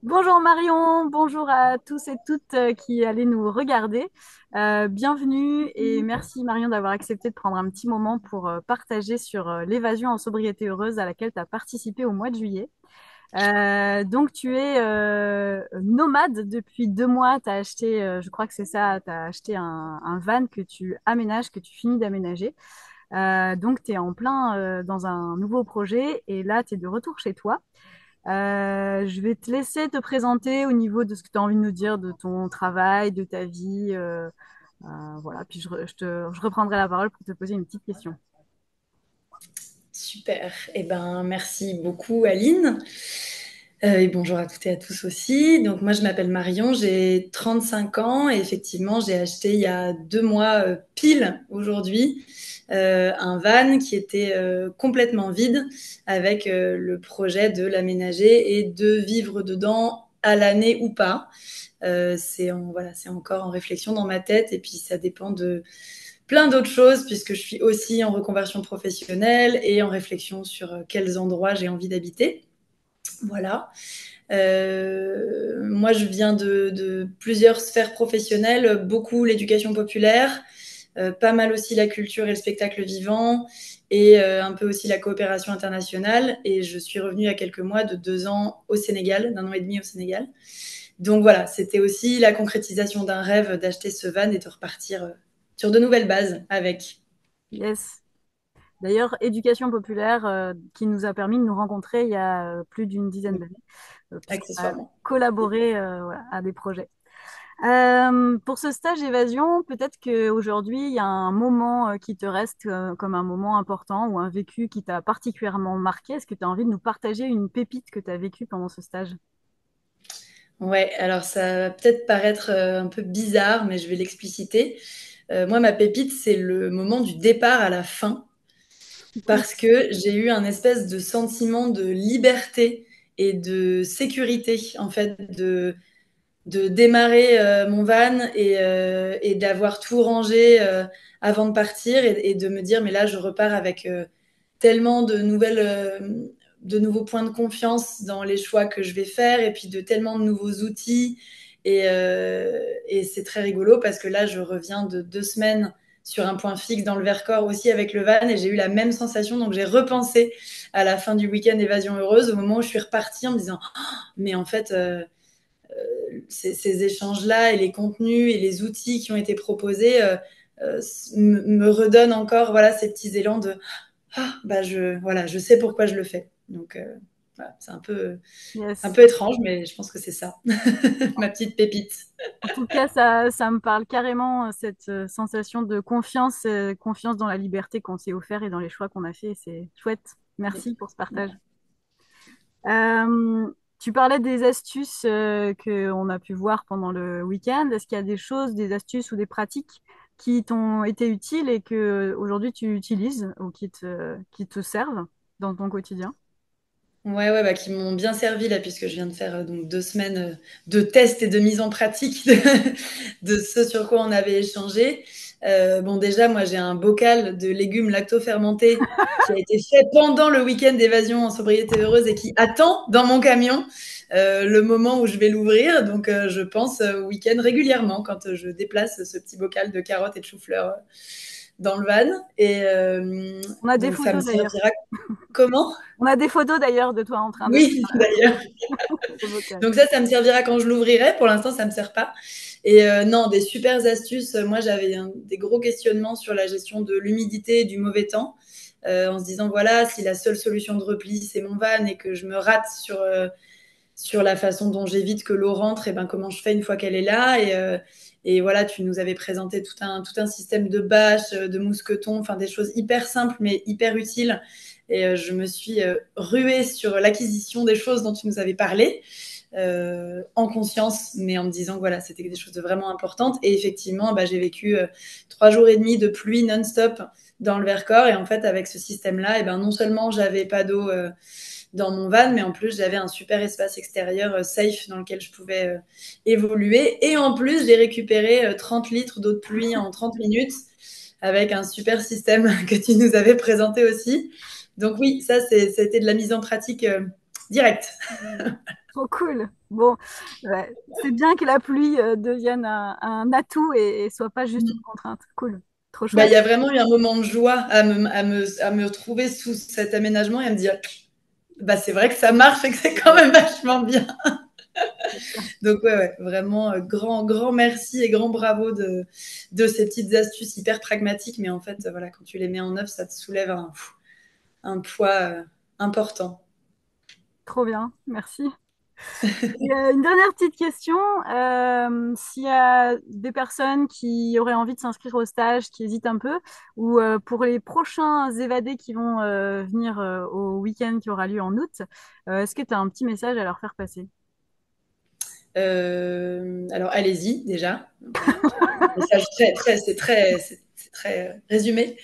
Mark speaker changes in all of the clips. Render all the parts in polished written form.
Speaker 1: Bonjour Marion, bonjour à tous et toutes qui allez nous regarder. Bienvenue et merci Marion d'avoir accepté de prendre un petit moment pour partager sur l'évasion en sobriété heureuse à laquelle tu as participé au mois de juillet. Donc tu es nomade depuis 2 mois, tu as acheté, je crois que c'est ça, tu as acheté un van que tu aménages, que tu finis d'aménager. Donc tu es en plein dans un nouveau projet et là tu es de retour chez toi. Je vais te laisser te présenter au niveau de ce que tu as envie de nous dire de ton travail, de ta vie. Voilà, puis je reprendrai la parole pour te poser une petite question.
Speaker 2: Super. Eh ben, merci beaucoup, Aline. Et bonjour à toutes et à tous aussi. Donc, moi, je m'appelle Marion, j'ai 35 ans et effectivement, j'ai acheté il y a 2 mois pile aujourd'hui un van qui était complètement vide avec le projet de l'aménager et de vivre dedans à l'année ou pas. Voilà, c'est encore en réflexion dans ma tête et puis ça dépend de plein d'autres choses puisque je suis aussi en reconversion professionnelle et en réflexion sur quels endroits j'ai envie d'habiter. Voilà. Moi, je viens de plusieurs sphères professionnelles, beaucoup l'éducation populaire, pas mal aussi la culture et le spectacle vivant, et un peu aussi la coopération internationale. Et je suis revenue il y a quelques mois de 2 ans au Sénégal, d'un an et demi au Sénégal. Donc voilà, c'était aussi la concrétisation d'un rêve d'acheter ce van et de repartir sur de nouvelles bases avec.
Speaker 1: Yes. D'ailleurs, éducation populaire qui nous a permis de nous rencontrer il y a plus d'une dizaine
Speaker 2: Oui,
Speaker 1: d'années, puisqu'on a
Speaker 2: accessoirement.
Speaker 1: collaboré voilà, à des projets. Pour ce stage évasion, peut-être qu'aujourd'hui, il y a un moment qui te reste comme un moment important ou un vécu qui t'a particulièrement marqué. Est-ce que tu as envie de nous partager une pépite que tu as vécue pendant ce stage?
Speaker 2: Ouais, alors ça va peut-être paraître un peu bizarre, mais je vais l'expliciter. Moi, ma pépite, c'est le moment du départ à la fin, parce que j'ai eu un espèce de sentiment de liberté et de sécurité, en fait, de démarrer mon van et d'avoir tout rangé avant de partir et de me dire, mais là, je repars avec tellement de nouveaux points de confiance dans les choix que je vais faire et puis de tellement de nouveaux outils. Et c'est très rigolo parce que là, je reviens de 2 semaines sur un point fixe dans le Vercors aussi avec le van et j'ai eu la même sensation. Donc, j'ai repensé à la fin du week-end Évasion Heureuse au moment où je suis repartie en me disant, mais en fait, ces échanges-là et les contenus et les outils qui ont été proposés me redonnent encore voilà, ces petits élans de bah voilà, je sais pourquoi je le fais. Donc, voilà, c'est un
Speaker 1: Yes.
Speaker 2: peu étrange, mais je pense que c'est ça, ma petite pépite.
Speaker 1: En tout cas, ça me parle carrément, cette sensation de confiance, confiance dans la liberté qu'on s'est offert et dans les choix qu'on a fait. C'est chouette. Merci pour ce partage. Tu parlais des astuces qu'on a pu voir pendant le week-end. Est-ce qu'il y a des choses, des astuces ou des pratiques qui t'ont été utiles et que aujourd'hui tu utilises ou qui te servent dans ton quotidien?
Speaker 2: Ouais, ouais, bah, qui m'ont bien servi là, puisque je viens de faire donc 2 semaines de tests et de mise en pratique de ce sur quoi on avait échangé. Bon, déjà, moi, j'ai un bocal de légumes lacto-fermentés qui a été fait pendant le week-end d'évasion en sobriété heureuse et qui attend dans mon camion le moment où je vais l'ouvrir. Donc, je pense au week-end régulièrement quand je déplace ce petit bocal de carottes et de chou-fleur dans le van. Et
Speaker 1: On a des
Speaker 2: donc, ça me
Speaker 1: photos d'ailleurs.
Speaker 2: servira comment?
Speaker 1: On a des photos d'ailleurs de toi en train de
Speaker 2: Oui, d'ailleurs.
Speaker 1: ce bocal.
Speaker 2: Donc ça me servira quand je l'ouvrirai. Pour l'instant, ça me sert pas. Et non, des super astuces. Moi, j'avais des gros questionnements sur la gestion de l'humidité et du mauvais temps, en se disant voilà, si la seule solution de repli c'est mon van et que je me rate sur la façon dont j'évite que l'eau rentre, et ben comment je fais une fois qu'elle est là. Et voilà, tu nous avais présenté tout un système de bâches, de mousquetons, enfin des choses hyper simples mais hyper utiles. Et je me suis ruée sur l'acquisition des choses dont tu nous avais parlé en conscience, mais en me disant que voilà, c'était des choses de vraiment importantes. Et effectivement, bah, j'ai vécu 3 jours et demi de pluie non-stop dans le Vercors. Et en fait, avec ce système-là, et ben, non seulement j'avais pas d'eau dans mon van, mais en plus, j'avais un super espace extérieur safe dans lequel je pouvais évoluer. Et en plus, j'ai récupéré 30 litres d'eau de pluie en 30 minutes avec un super système que tu nous avais présenté aussi. Donc oui, ça, c'était de la mise en pratique directe.
Speaker 1: Trop cool. Bon, ouais, c'est bien que la pluie devienne un atout et soit pas juste une contrainte. Cool. Trop
Speaker 2: Bah, il
Speaker 1: chouette.
Speaker 2: y a vraiment eu un moment de joie à me retrouver sous cet aménagement et à me dire, bah, c'est vrai que ça marche et que c'est quand même vachement bien. Donc, ouais, ouais, vraiment, grand, grand merci et grand bravo de ces petites astuces hyper pragmatiques. Mais en fait, voilà, quand tu les mets en œuvre, ça te soulève un poids important.
Speaker 1: Trop bien. Merci. Et, une dernière petite question. S'il y a des personnes qui auraient envie de s'inscrire au stage, qui hésitent un peu, ou pour les prochains évadés qui vont venir au week-end qui aura lieu en août, est-ce que tu as un petit message à leur faire passer?
Speaker 2: Alors, allez-y, déjà. Message c'est très résumé.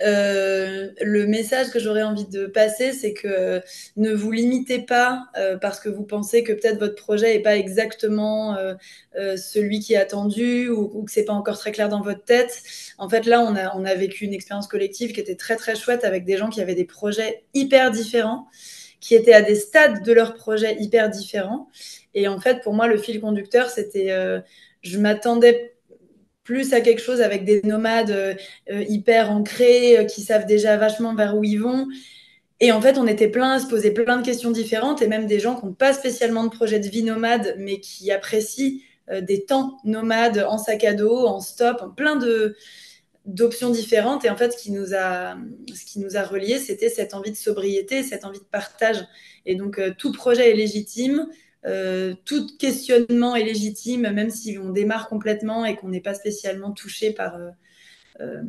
Speaker 2: Le message que j'aurais envie de passer, c'est que ne vous limitez pas parce que vous pensez que peut-être votre projet n'est pas exactement celui qui est attendu ou que c'est pas encore très clair dans votre tête. En fait, là, on a vécu une expérience collective qui était très très chouette avec des gens qui avaient des projets hyper différents, qui étaient à des stades de leur projet hyper différents. Et en fait, pour moi, le fil conducteur, c'était je m'attendais plus à quelque chose avec des nomades hyper ancrés, qui savent déjà vachement vers où ils vont. Et en fait, on était plein à se poser plein de questions différentes, et même des gens qui n'ont pas spécialement de projet de vie nomade, mais qui apprécient des temps nomades en sac à dos, en stop, plein d'options différentes. Et en fait, ce qui nous a reliés, c'était cette envie de sobriété, cette envie de partage. Et donc, tout projet est légitime. Tout questionnement est légitime, même si on démarre complètement et qu'on n'est pas spécialement touché euh,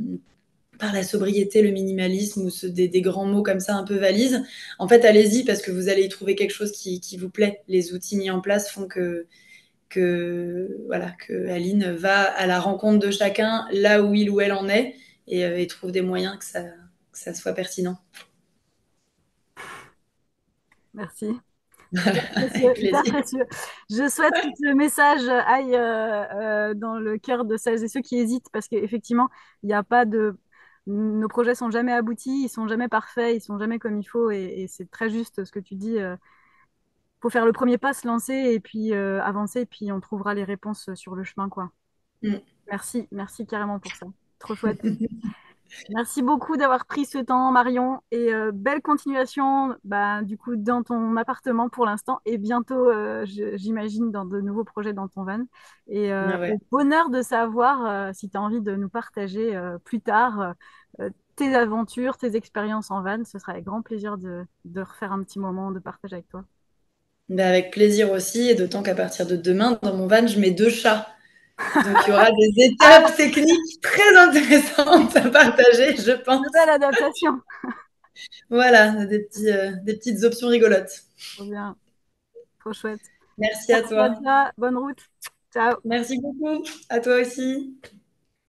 Speaker 2: par la sobriété, le minimalisme ou des grands mots comme ça un peu valises. En fait, allez-y parce que vous allez y trouver quelque chose qui vous plaît. Les outils mis en place font voilà, que Aline va à la rencontre de chacun là où il ou elle en est et trouve des moyens que ça soit pertinent.
Speaker 1: Merci. Hyper précieux,
Speaker 2: Avec
Speaker 1: hyper
Speaker 2: plaisir.
Speaker 1: précieux. Je souhaite que ce message aille dans le cœur de celles et ceux qui hésitent, parce qu'effectivement, il n'y a pas de... Nos projets sont jamais aboutis, ils sont jamais parfaits, ils sont jamais comme il faut, et c'est très juste ce que tu dis. Faut faire le premier pas, se lancer, et puis avancer, et puis on trouvera les réponses sur le chemin, quoi.
Speaker 2: Mm.
Speaker 1: Merci, merci carrément pour ça. Trop chouette. Merci beaucoup d'avoir pris ce temps, Marion, et belle continuation, bah, du coup, dans ton appartement pour l'instant, et bientôt, j'imagine, dans de nouveaux projets dans ton van.
Speaker 2: Ah ouais.
Speaker 1: Au bonheur de savoir si tu as envie de nous partager plus tard tes aventures, tes expériences en van. Ce sera avec grand plaisir de refaire un petit moment de partage avec toi.
Speaker 2: Ben, avec plaisir aussi, et d'autant qu'à partir de demain, dans mon van, je mets 2 chats. Donc il y aura des
Speaker 1: Ah,
Speaker 2: étapes techniques très intéressantes à partager, je pense.
Speaker 1: nouvelle adaptation.
Speaker 2: Voilà, des petites options rigolotes.
Speaker 1: Trop bien, trop chouette.
Speaker 2: Merci à
Speaker 1: Merci à
Speaker 2: toi.
Speaker 1: toi, bonne route. Ciao.
Speaker 2: Merci beaucoup. À toi aussi.